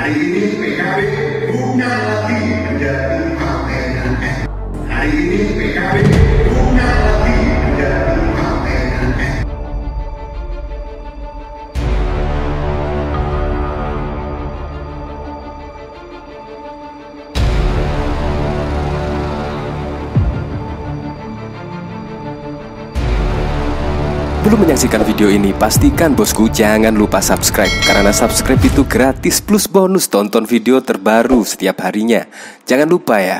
Hari ini PKB bukan lagi menjadi partainya N. Hari ini PKB bukan lagi menjadi partainya N. Belum menyaksikan video ini, pastikan bosku jangan lupa subscribe. Karena subscribe itu gratis plus bonus tonton video terbaru setiap harinya. Jangan lupa ya.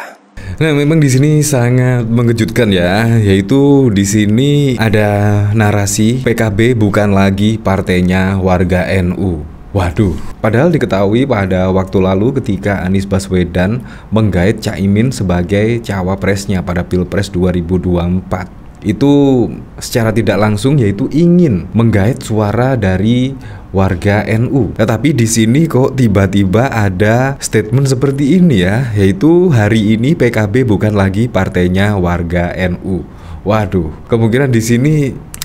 Nah, memang di sini sangat mengejutkan ya, yaitu di sini ada narasi PKB bukan lagi partainya warga NU. Waduh, padahal diketahui pada waktu lalu ketika Anies Baswedan menggait Caimin sebagai cawapresnya pada Pilpres 2024. Itu secara tidak langsung yaitu ingin menggait suara dari warga NU. Tetapi di sini kok tiba-tiba ada statement seperti ini ya, yaitu hari ini PKB bukan lagi partainya warga NU. Waduh, kemungkinan di sini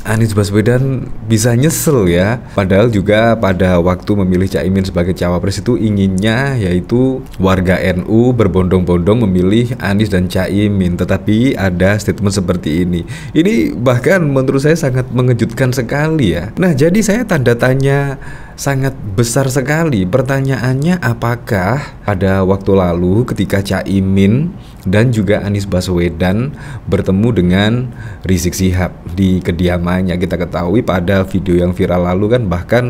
Anies Baswedan bisa nyesel ya. Padahal juga pada waktu memilih Caimin sebagai cawapres itu inginnya yaitu warga NU berbondong-bondong memilih Anies dan Caimin. Tetapi ada statement seperti ini. Ini bahkan menurut saya sangat mengejutkan sekali ya. Nah, jadi saya tanda tanya sangat besar sekali. Pertanyaannya, apakah pada waktu lalu ketika Caimin dan juga Anies Baswedan bertemu dengan Rizik Syihab di kediamannya, kita ketahui pada video yang viral lalu kan bahkan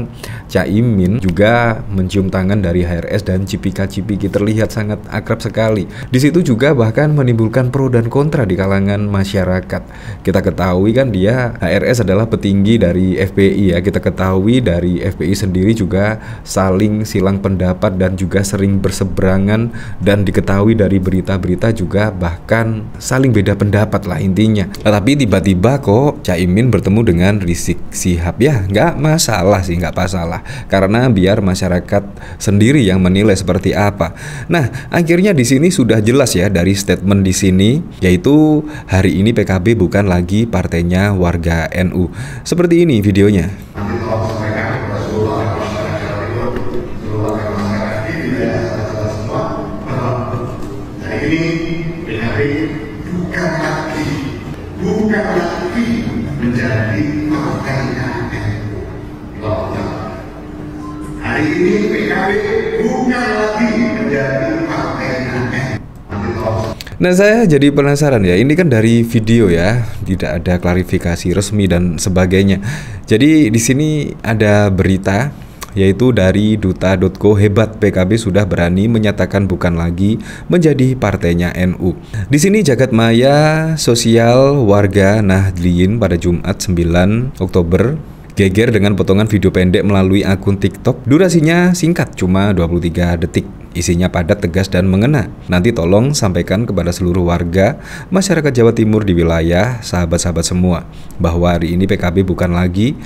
Caimin juga mencium tangan dari HRS dan cipika-cipiki, terlihat sangat akrab sekali. Di situ juga bahkan menimbulkan pro dan kontra di kalangan masyarakat. Kita ketahui kan dia HRS adalah petinggi dari FPI ya. Kita ketahui dari FPI sendiri juga saling silang pendapat dan juga sering berseberangan, dan diketahui dari berita-berita juga bahkan saling beda pendapat lah intinya. Tapi tiba-tiba kok Caimin bertemu dengan Rizik Syihab, ya nggak masalah sih, nggak masalah, karena biar masyarakat sendiri yang menilai seperti apa. Nah, akhirnya di sini sudah jelas ya dari statement di sini, yaitu hari ini PKB bukan lagi partainya warga NU. Seperti ini videonya. Ini PKB bukan lagi menjadi partainya NU. Hari ini PKB bukan lagi menjadi partainya NU. Nah, saya jadi penasaran ya, ini kan dari video ya, tidak ada klarifikasi resmi dan sebagainya. Jadi di sini ada berita yaitu dari duta.co, hebat PKB sudah berani menyatakan bukan lagi menjadi partainya NU. Di sini jagat maya sosial warga Nahdliyin pada Jumat 9 Oktober geger dengan potongan video pendek melalui akun TikTok. Durasinya singkat, cuma 23 detik. Isinya padat, tegas, dan mengena. Nanti tolong sampaikan kepada seluruh warga masyarakat Jawa Timur di wilayah, sahabat-sahabat semua, bahwa hari ini PKB bukan lagi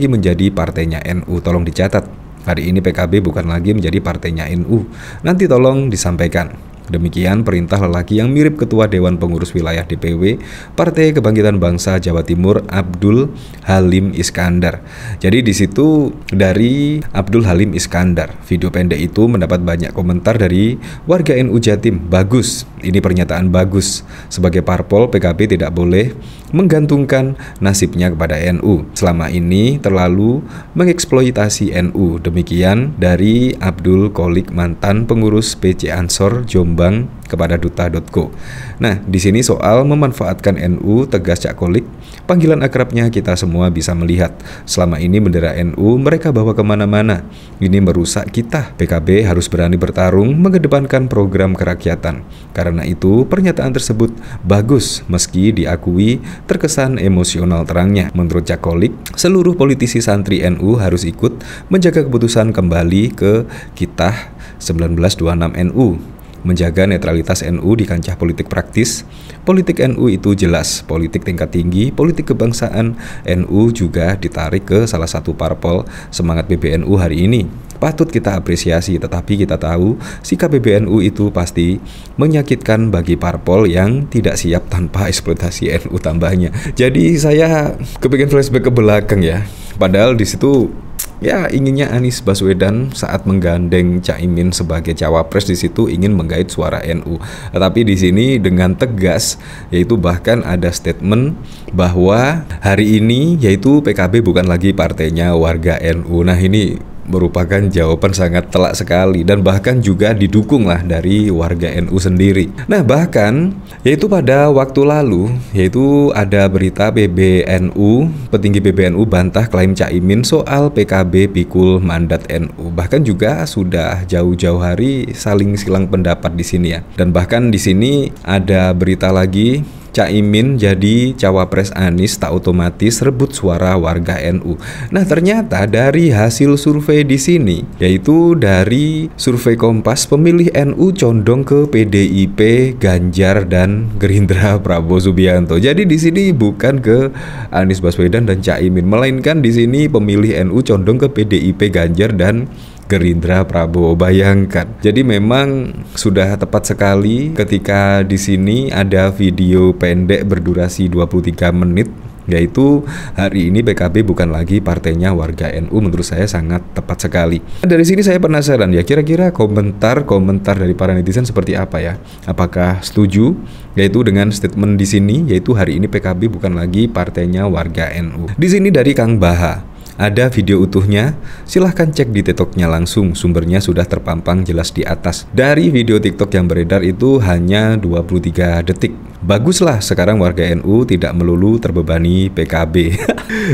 menjadi partainya NU. Tolong dicatat, hari ini PKB bukan lagi menjadi partainya NU. Nanti tolong disampaikan. Demikian perintah lelaki yang mirip Ketua Dewan Pengurus Wilayah DPW Partai Kebangkitan Bangsa Jawa Timur, Abdul Halim Iskandar. Jadi di situ dari Abdul Halim Iskandar. Video pendek itu mendapat banyak komentar dari warga NU Jatim. Bagus, ini pernyataan bagus. Sebagai parpol, PKB tidak boleh menggantungkan nasibnya kepada NU. Selama ini terlalu mengeksploitasi NU. Demikian dari Abdul Kolik, mantan pengurus PC Ansor Jombang, kepada duta.co. Nah, di sini soal memanfaatkan NU, tegas Cak Kolik, panggilan akrabnya kita semua bisa melihat. Selama ini bendera NU mereka bawa kemana-mana. Ini merusak kita. PKB harus berani bertarung mengedepankan program kerakyatan. Karena itu pernyataan tersebut bagus meski diakui terkesan emosional terangnya. Menurut Cak Kolik, seluruh politisi santri NU harus ikut menjaga keputusan kembali ke Kitab 1926 NU. Menjaga netralitas NU di kancah politik praktis. Politik NU itu jelas, politik tingkat tinggi, politik kebangsaan. NU juga ditarik ke salah satu parpol. Semangat PBNU hari ini patut kita apresiasi, tetapi kita tahu sikap PBNU itu pasti menyakitkan bagi parpol yang tidak siap tanpa eksploitasi NU tambahnya. Jadi saya kepikir flashback ke belakang ya. Padahal di situ Ya, inginnya Anies Baswedan saat menggandeng Caimin sebagai cawapres di situ ingin menggait suara NU. Tapi di sini dengan tegas, yaitu bahkan ada statement bahwa hari ini yaitu PKB bukan lagi partainya warga NU. Nah, ini merupakan jawaban sangat telak sekali dan bahkan juga didukung lah dari warga NU sendiri. Nah, bahkan yaitu pada waktu lalu yaitu ada berita PBNU, petinggi PBNU bantah klaim Caimin soal PKB pikul mandat NU. Bahkan juga sudah jauh-jauh hari saling silang pendapat di sini ya. Dan bahkan di sini ada berita lagi, Caimin jadi cawapres Anies tak otomatis rebut suara warga NU. Nah, ternyata dari hasil survei di sini, yaitu dari survei Kompas, pemilih NU condong ke PDIP, Ganjar dan Gerindra Prabowo Subianto. Jadi di sini bukan ke Anies Baswedan dan Caimin, melainkan di sini pemilih NU condong ke PDIP, Ganjar dan Gerindra Prabowo. Bayangkan. Jadi memang sudah tepat sekali ketika di sini ada video pendek berdurasi 23 menit, yaitu hari ini PKB bukan lagi partainya warga NU. Menurut saya sangat tepat sekali. Dari sini saya penasaran ya, kira-kira komentar dari para netizen seperti apa ya? Apakah setuju yaitu dengan statement di sini, yaitu hari ini PKB bukan lagi partainya warga NU. Di sini dari Kang Baha. Ada video utuhnya, silahkan cek di TikToknya langsung, sumbernya sudah terpampang jelas di atas. Dari video TikTok yang beredar itu hanya 23 detik. Baguslah sekarang warga NU tidak melulu terbebani PKB.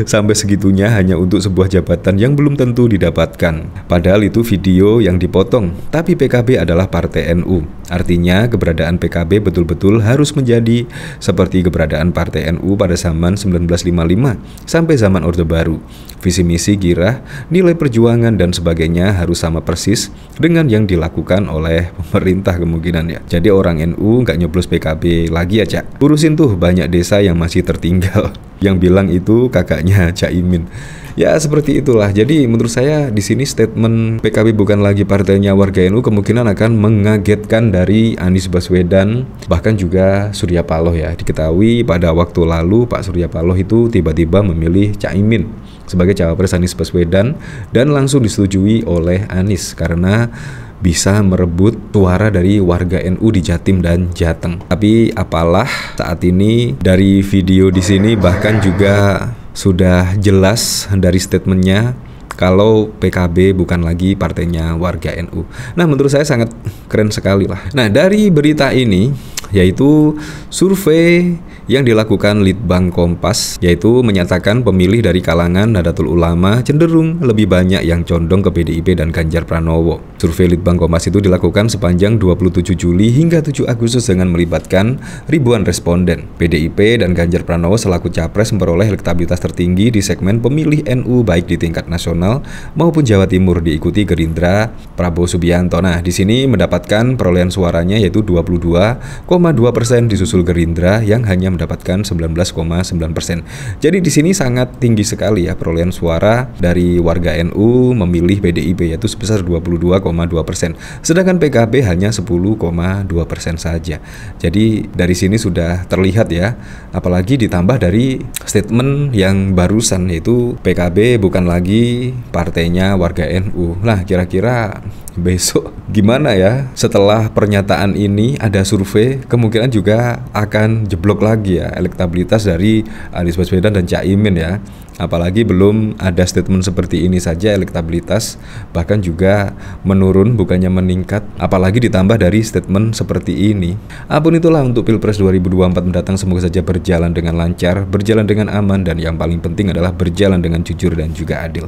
Sampai segitunya hanya untuk sebuah jabatan yang belum tentu didapatkan. Padahal itu video yang dipotong, tapi PKB adalah partai NU. Artinya keberadaan PKB betul-betul harus menjadi seperti keberadaan partai NU pada zaman 1955 sampai zaman Orde Baru. Visi misi, girah, nilai perjuangan dan sebagainya harus sama persis dengan yang dilakukan oleh pemerintah kemungkinan ya. Jadi orang NU nggak nyoblos PKB lagi ya, Cak. Urusin tuh banyak desa yang masih tertinggal. Yang bilang itu kakaknya Caimin. Ya seperti itulah. Jadi menurut saya di sini statement PKB bukan lagi partainya warga NU kemungkinan akan mengagetkan dari Anies Baswedan, bahkan juga Surya Paloh ya. Diketahui pada waktu lalu Pak Surya Paloh itu tiba-tiba memilih Caimin sebagai cawapres Anies Baswedan dan langsung disetujui oleh Anies karena bisa merebut suara dari warga NU di Jatim dan Jateng. Tapi apalah, saat ini dari video di sini bahkan juga sudah jelas dari statementnya kalau PKB bukan lagi partainya warga NU. Nah, menurut saya sangat keren sekali lah. Nah, dari berita ini yaitu survei yang dilakukan Litbang Kompas, yaitu menyatakan pemilih dari kalangan Nahdlatul Ulama cenderung lebih banyak yang condong ke PDIP dan Ganjar Pranowo. Survei Litbang Kompas itu dilakukan sepanjang 27 Juli hingga 7 Agustus dengan melibatkan ribuan responden. PDIP dan Ganjar Pranowo selaku capres memperoleh elektabilitas tertinggi di segmen pemilih NU baik di tingkat nasional maupun Jawa Timur, diikuti Gerindra Prabowo Subianto. Nah, di sini mendapatkan perolehan suaranya yaitu 22,2%, disusul Gerindra yang hanya mendapatkan 19,9%. Jadi di sini sangat tinggi sekali ya perolehan suara dari warga NU memilih PDIP yaitu sebesar 22,2%. Sedangkan PKB hanya 10,2% saja. Jadi dari sini sudah terlihat ya, apalagi ditambah dari statement yang barusan yaitu PKB bukan lagi partainya warga NU. Nah, kira-kira besok gimana ya setelah pernyataan ini? Ada survei kemungkinan juga akan jeblok lagi ya elektabilitas dari Anies Baswedan dan Caimin ya. Apalagi belum ada statement seperti ini saja elektabilitas bahkan juga menurun bukannya meningkat, apalagi ditambah dari statement seperti ini. Apapun itulah untuk Pilpres 2024 mendatang, semoga saja berjalan dengan lancar, berjalan dengan aman, dan yang paling penting adalah berjalan dengan jujur dan juga adil.